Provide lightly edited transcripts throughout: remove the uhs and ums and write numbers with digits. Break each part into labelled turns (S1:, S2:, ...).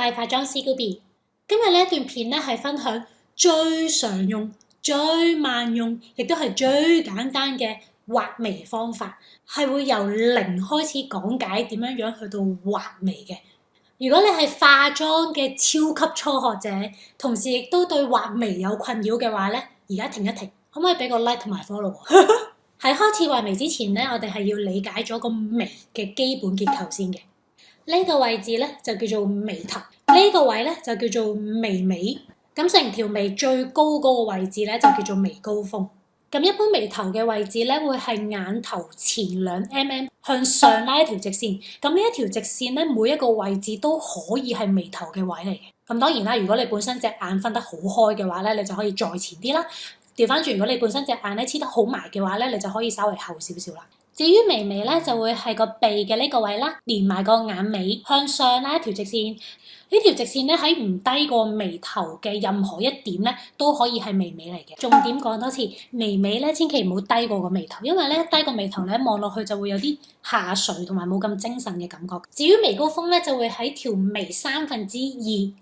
S1: 係化妝師 Gobi。今日呢一段片咧係分享最常用、最萬用，亦都係最簡單嘅畫眉方法，係會由零開始講解點樣去到畫眉嘅。如果你係化妝嘅超級初學者，同時亦都對畫眉有困擾嘅話咧，而家停一停，可唔可以俾個 like 同埋 follow 我？喺開始畫眉之前咧，我哋係要理解咗個眉嘅基本結構先嘅。呢個位置咧就叫做眉頭，呢個位咧就叫做眉尾。咁成條眉最高嗰個位置咧就叫做眉高峰。咁一般眉頭嘅位置咧會係眼頭前2mm向上拉一條直線。咁呢一條直線咧每一個位置都可以係眉頭嘅位嚟嘅。咁當然啦，如果你本身隻眼分得好開嘅話咧，你就可以再前啲啦。調翻轉，如果你本身隻眼咧黐得好埋嘅話咧，你就可以稍微後少少啦。至於眉尾咧，就會係個鼻嘅呢個位啦，連埋個眼尾向上拉一條直線。呢條直線咧喺唔低過眉頭嘅任何一點咧，都可以係眉尾嚟嘅。重點講多次，眉尾咧千祈唔好低過個眉頭，因為咧低過眉頭咧望落去就會有啲下垂同埋冇咁精神嘅感覺。至於眉高峰咧，就會喺條眉2/3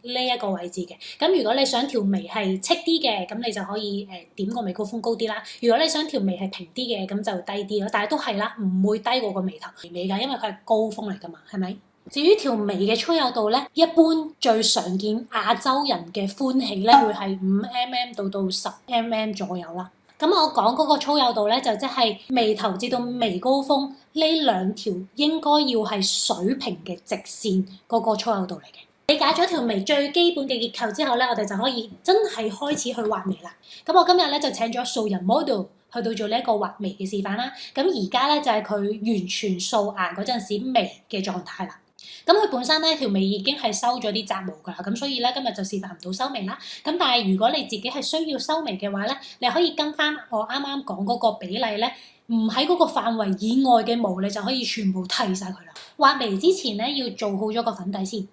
S1: 呢一個位置嘅。咁如果你想條眉係戚啲嘅，咁你就可以點個眉高峰高啲啦。如果你想條眉係平啲嘅，咁就低啲咯。但係都係啦，唔會低過個眉頭眉尾㗎，因為佢係高峰嚟㗎嘛，係咪？至於條眉嘅粗幼度咧，一般最常見亞洲人嘅歡喜咧，會係5mm到10mm左右啦。咁我講嗰個粗幼度咧，就即係眉頭至到眉高峰呢兩條應該要係水平嘅直線嗰個粗幼度嚟嘅。理解咗條眉最基本嘅結構之後咧，我哋就可以真係開始去畫眉啦。咁我今日咧就請咗素人 model 去到做呢一個畫眉嘅示範啦。咁而家咧就係佢完全素顏嗰陣時眉嘅狀態啦。咁佢本身咧條眉已經係收咗啲雜毛㗎啦，咁所以咧今日就示範唔到收眉啦。咁但係如果你自己係需要收眉嘅話咧，你可以跟翻我啱啱講嗰個比例咧，唔喺嗰個範圍以外嘅毛，你就可以全部剃晒佢啦。畫眉之前咧要做好咗個粉底先。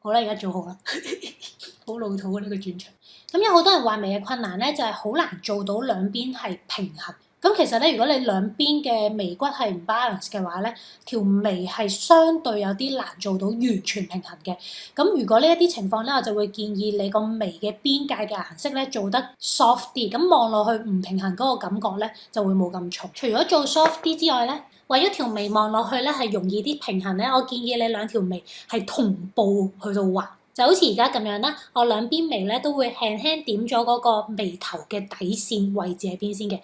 S1: 好啦，而家做好啦，好老土啊呢個轉場。咁有好多人畫眉嘅困難咧，就係好難做到兩邊係平衡。咁其實咧，如果你兩邊嘅眉骨係唔 balance 嘅話咧，條眉係相對有啲難做到完全平衡嘅。咁如果呢一啲情況咧，我就會建議你個眉嘅邊界嘅顏色咧做得 soft 啲，咁望落去唔平衡嗰個感覺咧就會冇咁重。除咗做 soft 啲之外咧，為咗條眉望落去咧係容易啲平衡咧，我建議你兩條眉係同步去到畫。就好似而家咁樣啦，我兩邊眉咧都會輕輕點咗嗰個眉頭嘅底線位置喺邊先嘅。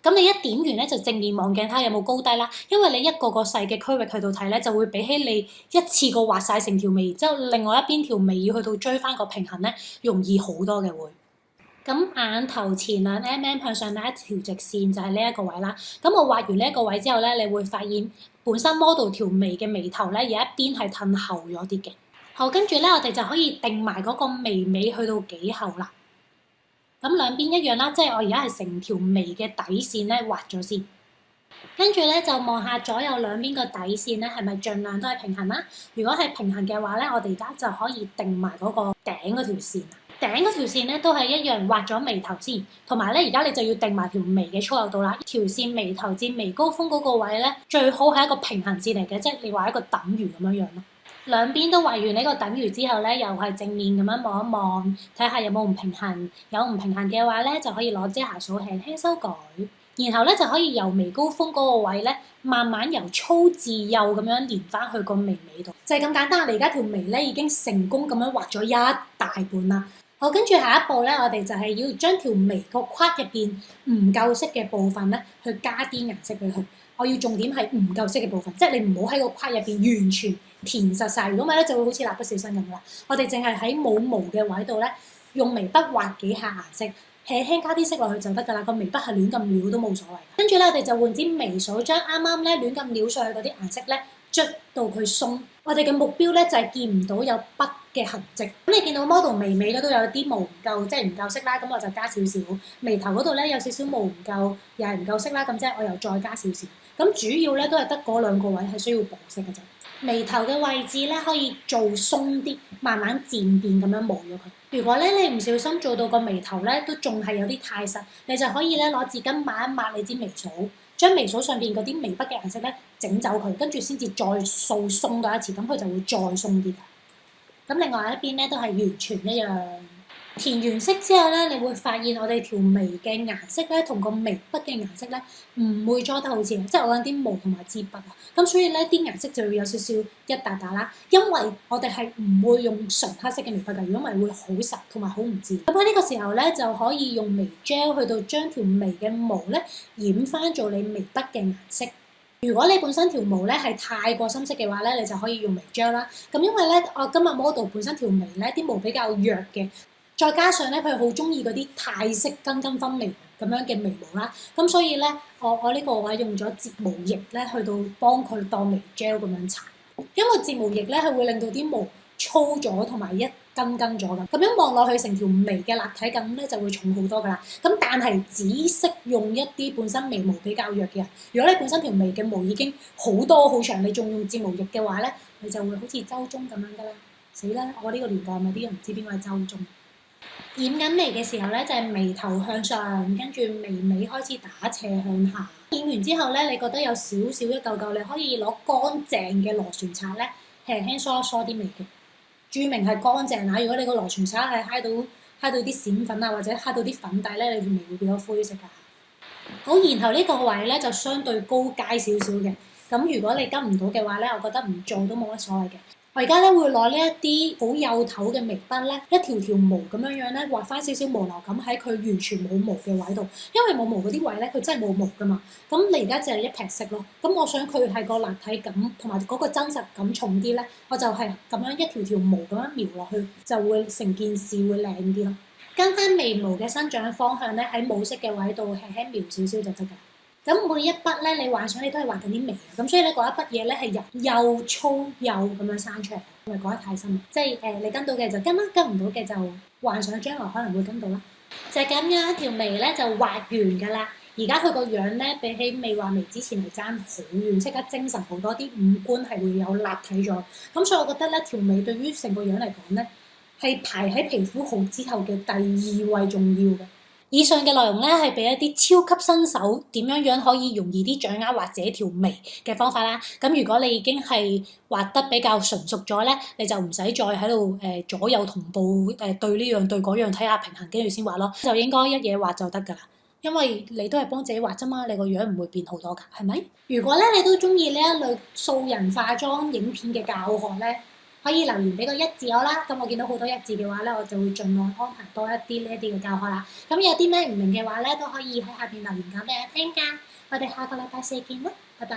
S1: 咁你一點完咧，就正面望鏡睇下有冇高低啦。因為你一個個細嘅區域去到睇咧，就會比起你一次過畫晒成條眉，之後另外一邊條眉要去到追翻個平衡咧，容易好多嘅會。咁眼頭前2mm向上拉一條直線就係呢一個位啦。咁我畫完呢一個位之後咧，你會發現本身 model 條眉嘅眉頭咧有一邊係褪後咗啲嘅。好，跟住咧我哋就可以定埋嗰個眉尾去到幾後啦。咁兩邊一樣啦，即係我而家係成條眉嘅底線咧畫咗先，跟住咧就望下左右兩邊個底線咧係咪盡量都係平衡啦。如果係平衡嘅話咧，我哋而家就可以定埋嗰個頂嗰條線。頂嗰條線咧都係一樣畫咗眉頭先，同埋咧而家你就要定埋條眉嘅粗幼度啦。條線眉頭至眉高峰嗰個位咧，最好係一個平衡線嚟嘅，即係你畫一個等於咁樣樣咯。兩邊都畫完呢個等於之後咧，又係正面咁樣望一望，睇下有冇唔平衡。有唔平衡嘅話咧，就可以攞遮瑕掃輕輕修改。然後咧就可以由眉高峰嗰個位咧，慢慢由粗至幼咁樣連翻去個眉尾度。就係咁簡單。我哋而家條眉咧已經成功咁樣畫咗一大半啦。好，跟住下一步咧，我哋就係要將條眉個框入邊唔夠色嘅部分咧，去加啲顏色俾佢。我要重點係唔夠色嘅部分，即係你唔好喺個框入邊完全填實晒，如果唔係咧就會好似蠟筆小新咁啦。我哋淨係喺冇毛嘅位度咧，用眉筆畫幾下顏色，輕輕加啲色落去就得㗎啦。個眉筆係亂咁撩都冇所謂。跟住咧，我哋就換支眉掃，將啱啱咧亂咁撩上去嗰啲顏色咧，捽到佢鬆。我哋嘅目標咧就係見唔到有筆嘅痕跡。咁你見到 model 眉尾嗰度有啲毛唔夠，即係唔夠色啦，咁我就加少少。眉頭嗰度咧有少少毛唔夠，又係唔夠色啦，咁即係我又再加少少。咁主要咧都係得嗰兩個位係需要補色嘅啫。眉頭嘅位置咧可以做鬆啲，慢慢漸變咁樣磨咗佢。如果咧你唔小心做到個眉頭咧都仲係有啲太實，你就可以咧攞紙巾抹一抹你支眉掃，將眉掃上邊嗰啲眉筆嘅顏色咧整走佢，跟住先至再掃鬆多一次，咁佢就會再鬆啲。咁另外一邊咧都係完全一樣。填完色之後咧，你會發現我哋條眉嘅顏色咧，同個眉筆嘅顏色咧，唔會裝得好似，即係我揾啲毛同埋支筆啊。咁所以咧，啲顏色就會有少少一笪笪啦。因為我哋係唔會用純黑色嘅眉筆㗎，如果唔係會好實同埋好唔自然。咁喺呢個時候咧，就可以用眉 gel 去到將條眉嘅毛咧染翻做你眉筆嘅顏色。如果你本身條毛咧係太過深色嘅話咧，你就可以用眉 gel 啦。咁因為咧，我今日 model 本身條眉咧啲毛比較弱嘅。再加上咧，佢好中意嗰啲泰式根根分明咁樣嘅眉毛啦，咁所以咧，我呢個位用咗睫毛液咧，去到幫佢當眉 gel 咁樣搽，因為睫毛液咧係會令到啲毛粗咗同埋一根根咗㗎，咁樣望落去成條眉嘅立體感咧就會重好多㗎啦。咁但係只適用一啲本身眉毛比較弱嘅人，如果你本身條眉嘅毛已經好多好長，你仲用睫毛液嘅話咧，你就會好似周中咁樣㗎啦。死啦！我呢個年代咪啲人唔知邊個係周中。染緊眉嘅時候咧，就係眉頭向上，跟住眉尾開始打斜向下。染完之後咧，你覺得有少少一嚿嚿，你可以攞乾淨嘅螺旋刷咧，輕輕梳一梳啲眉嘅。注明係乾淨啊！如果你個螺旋刷係揩到啲閃粉啊，或者揩到啲粉底咧，你條眉會變咗灰色㗎。好，然後呢個位咧就相對高階少少嘅。咁如果你跟唔到嘅話咧，我覺得唔做都冇乜所謂嘅。我而家咧會攞呢一啲好幼頭嘅眉筆咧，一條條毛咁樣咧，畫翻少少毛流感喺佢完全冇毛嘅位度，因為冇毛嗰啲位咧，佢真係冇毛噶嘛。咁你而家就係一撇色咯。咁我想佢係個立體感同埋嗰個真實感重啲咧，我就係咁樣一條條毛咁樣描落去，就會成件事會靚啲咯。跟翻眉毛嘅生長方向咧，喺冇色嘅位度輕輕描少少就得㗎。咁每一筆咧，你幻想你都係畫緊啲眉嘅，咁所以咧嗰一筆嘢咧係又粗又咁樣生出嚟，唔係講得太深。即係你跟到嘅就跟啦，跟唔到嘅就幻想將來可能會跟到啦。就係咁樣，條眉咧就畫完㗎啦。而家佢個樣咧比起未畫眉之前係爭好遠，即刻精神好多，啲五官係會有立體咗。咁所以我覺得咧條眉對於成個樣嚟講咧係排喺皮膚好之後嘅第二位重要嘅。以上嘅內容咧係俾一啲超級新手點樣可以容易啲掌握畫自己條眉嘅方法啦。咁如果你已經係畫得比較純熟咗咧，你就唔使再喺度左右同步對呢樣對嗰樣睇下平衡，跟住先畫咯，就應該一嘢畫就得㗎啦。因為你都係幫自己畫啫嘛，你個樣唔會變好多㗎，係咪？如果咧你都中意呢一類素人化妝影片嘅教學咧，可以留言俾個一字我啦，咁我見到好多一字嘅話咧，我就會盡量安排多一啲呢一啲嘅教學啦。咁有啲咩唔明嘅話咧，都可以喺下邊留言講俾我聽㗎。我哋下個禮拜四見啦，拜拜。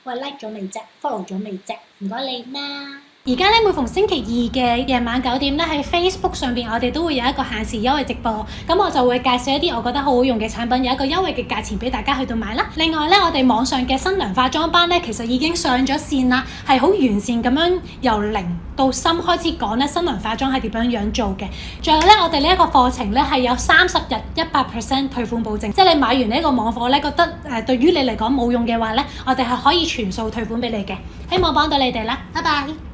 S1: 喂，like 咗未啫 ？follow 咗未啫？唔該你啦。而家咧每逢星期二嘅夜晚9點咧，喺 Facebook 上邊我哋都會有一個限時優惠直播，咁我就會介紹一啲我覺得好好用嘅產品，有一個優惠嘅價錢俾大家去到買啦。另外咧，我哋網上嘅新娘化妝班咧，其實已經上咗線啦，係好完善咁樣由零到深開始講咧新娘化妝係點樣做嘅。仲有咧，我哋呢一個課程咧係有30日100% 退款保證，即係你買完呢一個網課咧，覺得對於你嚟講冇用嘅話咧，我哋係可以全數退款俾你嘅。希望幫到你哋啦，拜拜。